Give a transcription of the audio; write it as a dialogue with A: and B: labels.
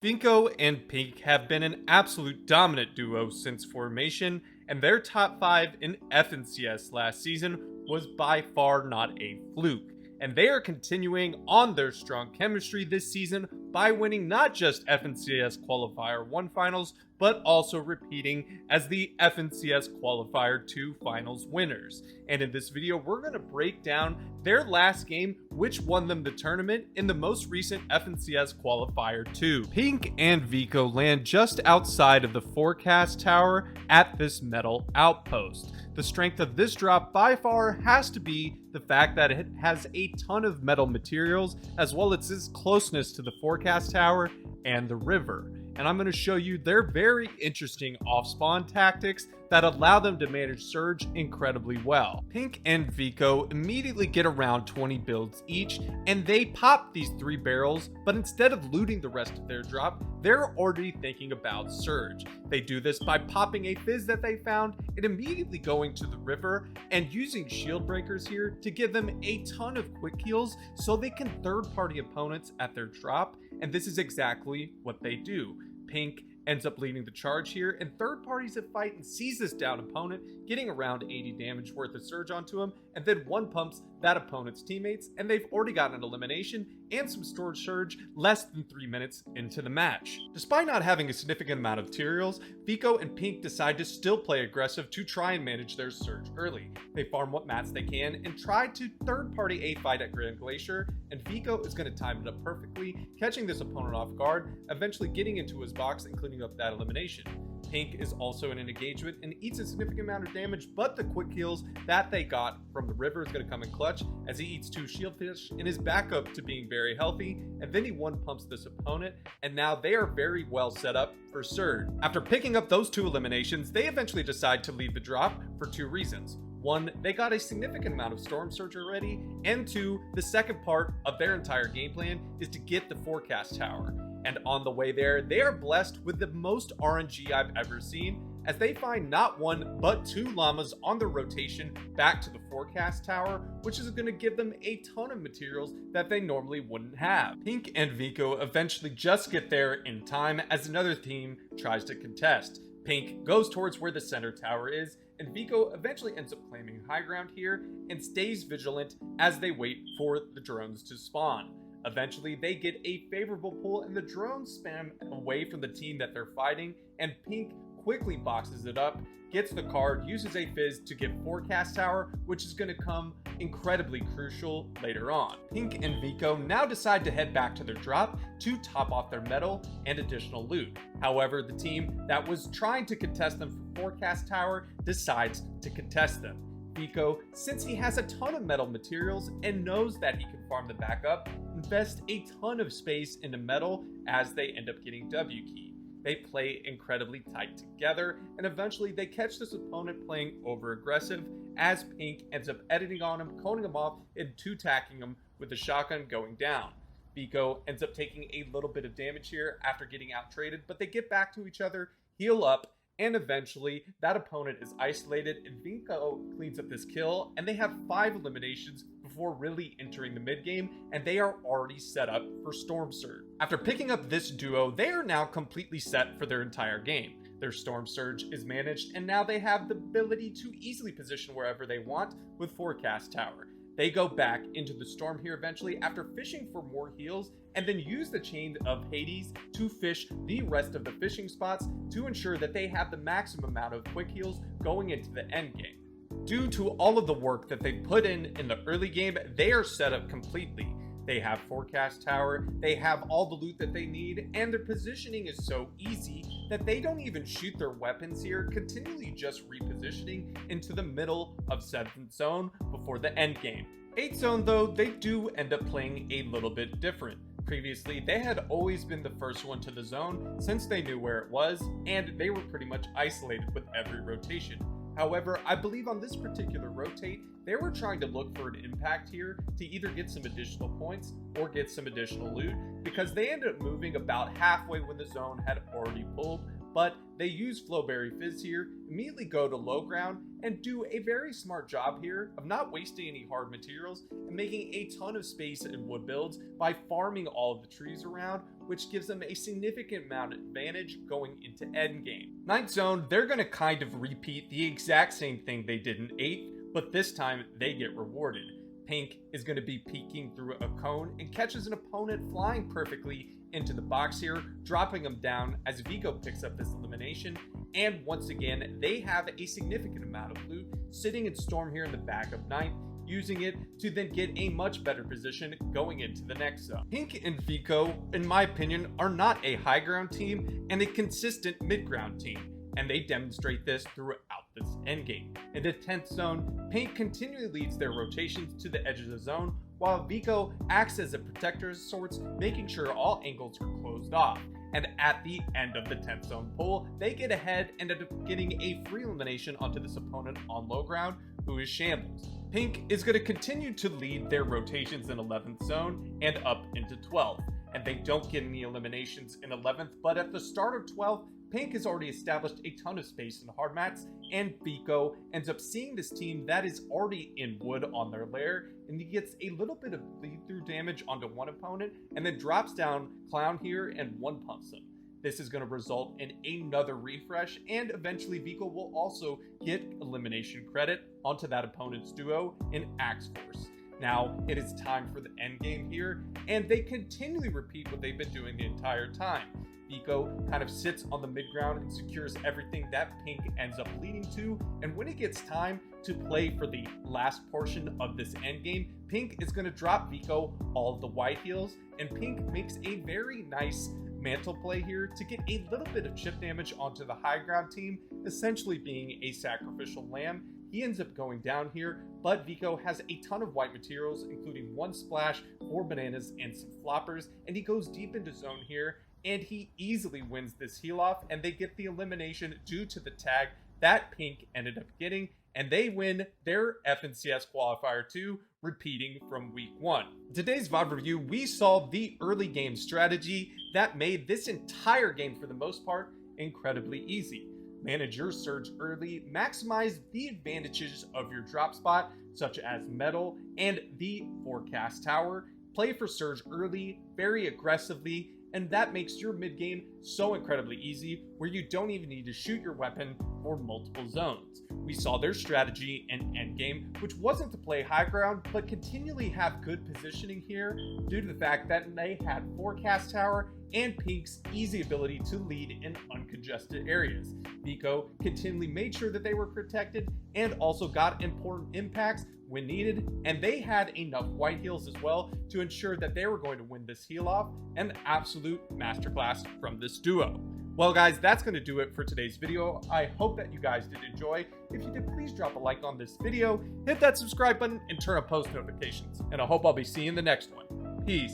A: Vico and Pinq have been an absolute dominant duo since formation, and their top 5 in FNCS last season was by far not a fluke. And they are continuing on their strong chemistry this season by winning not just FNCS Qualifier 1 finals, but also repeating as the FNCS Qualifier 2 finals winners. And in this video, we're going to break down their last game, which won them the tournament in the most recent FNCS Qualifier 2. Pinq and Vico land just outside of the forecast tower at this metal outpost. The strength of this drop by far has to be the fact that it has a ton of metal materials, as well as its closeness to the forecast tower and the river. And I'm going to show you their very interesting off-spawn tactics that allow them to manage Surge incredibly well. Pinq and Vico immediately get around 20 builds each, and they pop these 3 barrels, but instead of looting the rest of their drop, they're already thinking about Surge. They do this by popping a fizz that they found and immediately going to the river and using shield breakers here to give them a ton of quick heals so they can third-party opponents at their drop, and this is exactly what they do. Pinq ends up leading the charge here, and third parties that fight and sees this down opponent, getting around 80 damage worth of Surge onto him, and then one pumps that opponent's teammates, and they've already gotten an elimination and some stored Surge less than 3 minutes into the match. Despite not having a significant amount of materials, Vico and Pinq decide to still play aggressive to try and manage their Surge early. They farm what mats they can and try to third-party a fight at Grand Glacier, and Vico is going to time it up perfectly, catching this opponent off guard, eventually getting into his box and cleaning up that elimination. Pinq is also in an engagement and eats a significant amount of damage, but the quick heals that they got from the river is going to come in clutch as he eats 2 shieldfish and is back up to being very healthy, and then he one pumps this opponent, and now they are very well set up for Surge. After picking up those 2 eliminations, they eventually decide to leave the drop for 2 reasons. 1, they got a significant amount of Storm Surge already, and 2, the second part of their entire game plan is to get the forecast tower. And on the way there, they are blessed with the most RNG I've ever seen, as they find not 1 but 2 llamas on their rotation back to the forecast tower, which is going to give them a ton of materials that they normally wouldn't have. Pinq and Vico eventually just get there in time as another team tries to contest. Pinq goes towards where the center tower is, and Vico eventually ends up claiming high ground here and stays vigilant as they wait for the drones to spawn. Eventually, they get a favorable pull and the drones spam away from the team that they're fighting, and Pinq quickly boxes it up, gets the card, uses a fizz to get forecast tower, which is going to come incredibly crucial later on. Pinq and Vico now decide to head back to their drop to top off their metal and additional loot. However, the team that was trying to contest them for forecast tower decides to contest them. Vico, since he has a ton of metal materials and knows that he can farm the backup, invest a ton of space into metal as they end up getting W key. They play incredibly tight together, and eventually they catch this opponent playing over aggressive as Pinq ends up editing on him, coning him off, and 2-tacking him with the shotgun going down. Vico ends up taking a little bit of damage here after getting out traded, but they get back to each other, heal up, and eventually that opponent is isolated and Vico cleans up this kill, and they have 5 eliminations before really entering the mid game, and they are already set up for Storm Surge. After picking up this duo, they are now completely set for their entire game. Their Storm Surge is managed, and now they have the ability to easily position wherever they want with Forecast Tower. They go back into the storm here eventually after fishing for more heals, and then use the chain of Hades to fish the rest of the fishing spots to ensure that they have the maximum amount of quick heals going into the end game. Due to all of the work that they put in the early game, they are set up completely. They have Forecast Tower, they have all the loot that they need, and their positioning is so easy that they don't even shoot their weapons here, continually just repositioning into the middle of 7th zone before the end game. 8th zone though, they do end up playing a little bit different. Previously, they had always been the first one to the zone since they knew where it was, and they were pretty much isolated with every rotation. However, I believe on this particular rotate, they were trying to look for an impact here to either get some additional points or get some additional loot, because they ended up moving about halfway when the zone had already pulled, but they use Flowberry Fizz here, immediately go to low ground, and do a very smart job here of not wasting any hard materials and making a ton of space in wood builds by farming all of the trees around which gives them a significant amount of advantage going into endgame. 9th zone, they're going to kind of repeat the exact same thing they did in 8th, but this time they get rewarded. Pinq is going to be peeking through a cone and catches an opponent flying perfectly into the box here, dropping him down as Vico picks up this elimination. And once again, they have a significant amount of loot sitting in Storm here in the back of 9th, using it to then get a much better position going into the next zone. Pinq and Vico, in my opinion, are not a high ground team and a consistent mid ground team, and they demonstrate this throughout this endgame. In the 10th zone, Pinq continually leads their rotations to the edge of the zone, while Vico acts as a protector of sorts, making sure all angles are closed off. And at the end of the 10th zone pull, they get ahead and end up getting a free elimination onto this opponent on low ground, who is Shambles. Pinq is going to continue to lead their rotations in 11th zone and up into 12th, and they don't get any eliminations in 11th, but at the start of 12th, Pinq has already established a ton of space in the hard mats, and Vico ends up seeing this team that is already in wood on their lair, and he gets a little bit of bleed-through damage onto one opponent, and then drops down Clown here and one pumps him. This is going to result in another refresh, and eventually Vico will also get elimination credit onto that opponent's duo in Axe Force. Now, it is time for the endgame here, and they continually repeat what they've been doing the entire time. Vico kind of sits on the mid ground and secures everything that Pinq ends up leading to, and when it gets time to play for the last portion of this endgame, Pinq is going to drop Vico all of the white heals, and Pinq makes a very nice mantle play here to get a little bit of chip damage onto the high ground team, essentially being a sacrificial lamb. He ends up going down here, but Vico has a ton of white materials, including 1 splash, 4 bananas, and some floppers, and he goes deep into zone here, and he easily wins this heal off, and they get the elimination due to the tag that Pinq ended up getting, and they win their FNCS Qualifier 2, repeating from week 1. In today's VOD review, we saw the early game strategy that made this entire game, for the most part, incredibly easy. Manage your surge early, maximize the advantages of your drop spot, such as metal and the forecast tower, play for surge early, very aggressively, and that makes your mid game so incredibly easy, where you don't even need to shoot your weapon for multiple zones. We saw their strategy in endgame, which wasn't to play high ground, but continually have good positioning here due to the fact that they had forecast tower and Pinq's easy ability to lead in uncongested areas. Vico continually made sure that they were protected and also got important impacts when needed, and they had enough white heals as well to ensure that they were going to win this heal off. An absolute masterclass from this duo. Well guys, that's going to do it for today's video. I hope that you guys did enjoy. If you did, please drop a like on this video, hit that subscribe button, and turn on post notifications. And I hope I'll be seeing you in the next one. Peace.